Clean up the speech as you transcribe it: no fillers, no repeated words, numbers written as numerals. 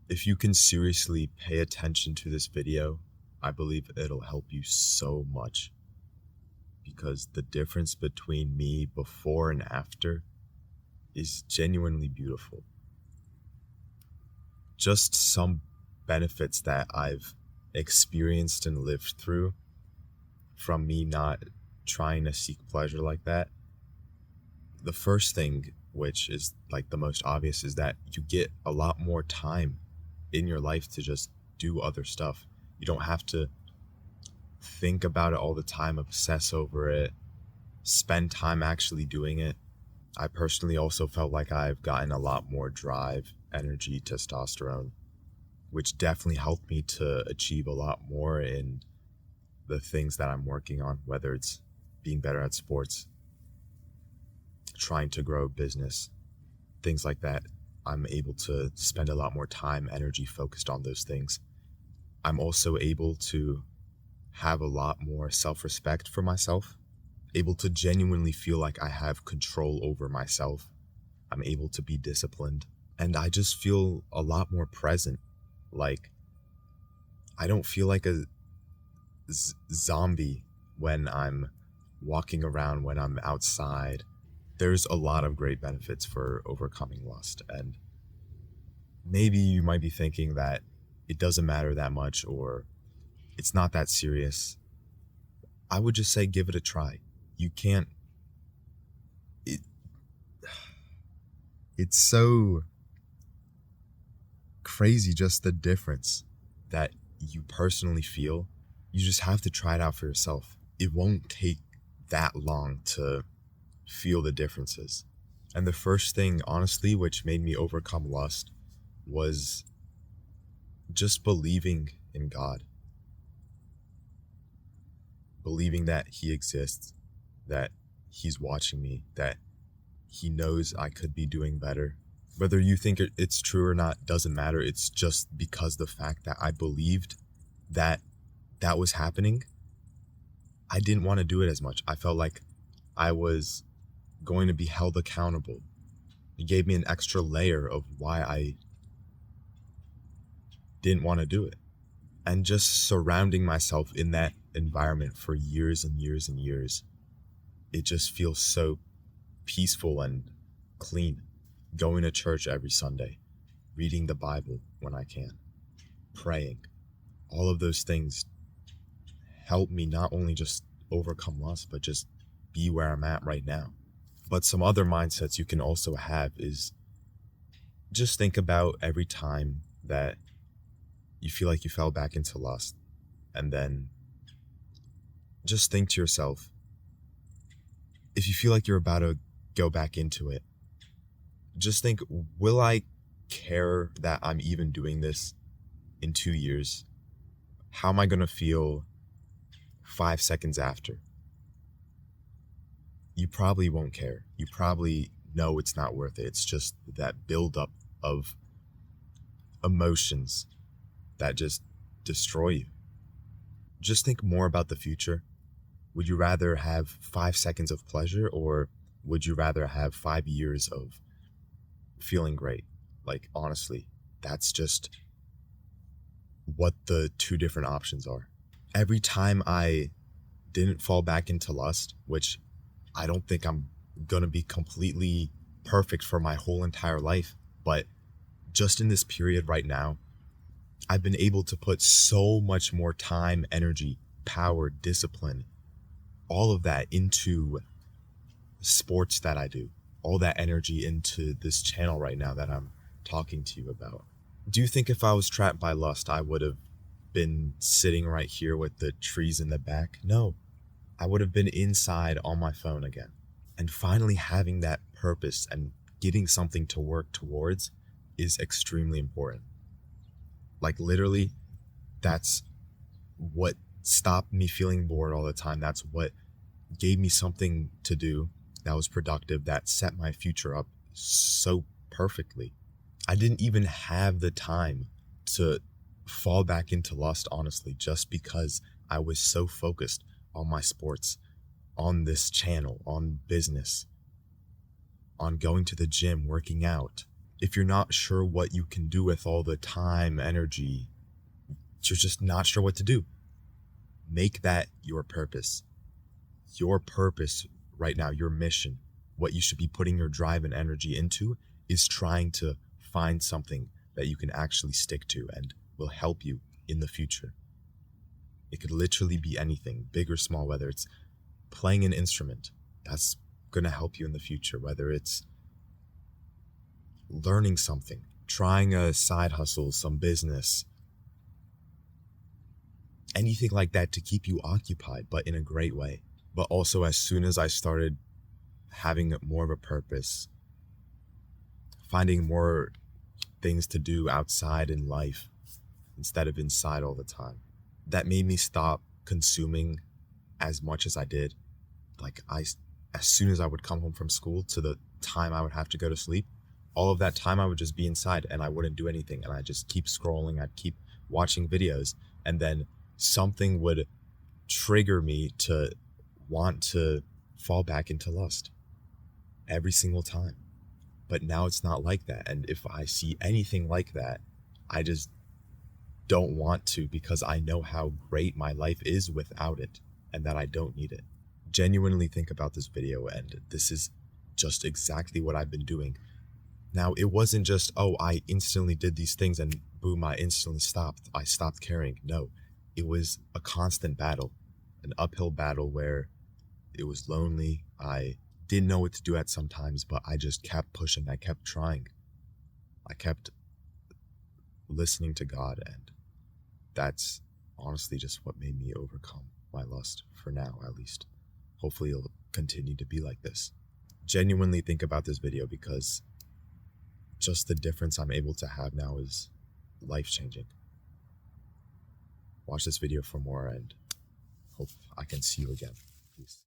If you can seriously pay attention to this video, I believe it'll help you so much, because the difference between me before and after is genuinely beautiful. Just some benefits that I've experienced and lived through from me not trying to seek pleasure like that. The first thing, which is like the most obvious, is that you get a lot more time in your life to just do other stuff. You don't have to think about it all the time, obsess over it, spend time actually doing it. I personally also felt like I've gotten a lot more drive, energy, testosterone, which definitely helped me to achieve a lot more in the things that I'm working on, whether it's being better at sports, trying to grow a business, things like that. I'm able to spend a lot more time, energy focused on those things. I'm also able to have a lot more self-respect for myself, able to genuinely feel like I have control over myself. I'm able to be disciplined, and I just feel a lot more present. Like, I don't feel like a zombie when I'm walking around, when I'm outside. There's a lot of great benefits for overcoming lust, and maybe you might be thinking that it doesn't matter that much or it's not that serious. I would just say give it a try. You can't... It's so crazy, just the difference that you personally feel. You just have to try it out for yourself. It won't take that long to feel the differences. And the first thing, honestly, which made me overcome lust was just believing in God. Believing that He exists, that He's watching me, that He knows I could be doing better. Whether you think it's true or not doesn't matter. It's just because the fact that I believed that that was happening, I didn't want to do it as much. I felt like I was going to be held accountable. It gave me an extra layer of why I didn't want to do it. And just surrounding myself in that environment for years and years and years, it just feels so peaceful and clean. Going to church every Sunday, reading the Bible when I can, praying, all of those things help me not only just overcome lust, but just be where I'm at right now. But some other mindsets you can also have is just think about every time that you feel like you fell back into lust, and then just think to yourself, if you feel like you're about to go back into it, just think, will I care that I'm even doing this in 2 years? How am I going to feel 5 seconds after? You probably won't care. You probably know it's not worth it. It's just that buildup of emotions that just destroy you. Just think more about the future. Would you rather have 5 seconds of pleasure, or would you rather have 5 years of feeling great? Like, honestly, that's just what the two different options are. Every time I didn't fall back into lust, which I don't think I'm gonna be completely perfect for my whole entire life, but just in this period right now, I've been able to put so much more time, energy, power, discipline, all of that into sports that I do, all that energy into this channel right now that I'm talking to you about. Do you think if I was trapped by lust, I would have been sitting right here with the trees in the back? No, I would have been inside on my phone again. And finally having that purpose and getting something to work towards is extremely important. Like, literally, that's what stopped me feeling bored all the time. That's what gave me something to do that was productive, that set my future up so perfectly. I didn't even have the time to fall back into lust, honestly, just because I was so focused on my sports, on this channel, on business, on going to the gym, working out. If you're not sure what you can do with all the time, energy, you're just not sure what to do. Make that your purpose. Your purpose right now, your mission, what you should be putting your drive and energy into is trying to find something that you can actually stick to and will help you in the future. It could literally be anything, big or small, whether it's playing an instrument, that's going to help you in the future, whether it's learning something, trying a side hustle, some business, anything like that to keep you occupied, but in a great way. But also, as soon as I started having more of a purpose, finding more things to do outside in life instead of inside all the time, that made me stop consuming as much as I did. Like as soon as I would come home from school to the time I would have to go to sleep, all of that time I would just be inside and I wouldn't do anything. And I'd just keep scrolling. I'd keep watching videos. And then something would trigger me to want to fall back into lust every single time. But now it's not like that. And if I see anything like that, I just don't want to, because I know how great my life is without it and that I don't need it. Genuinely think about this video, and this is just exactly what I've been doing. Now, it wasn't just, oh, I instantly did these things and boom, I instantly stopped. I stopped caring. No, it was a constant battle, an uphill battle where it was lonely. I didn't know what to do at some times, but I just kept pushing. I kept trying. I kept listening to God, and that's honestly just what made me overcome my lust, for now at least. Hopefully it'll continue to be like this. Genuinely think about this video, because just the difference I'm able to have now is life-changing. Watch this video for more, and hope I can see you again. Peace.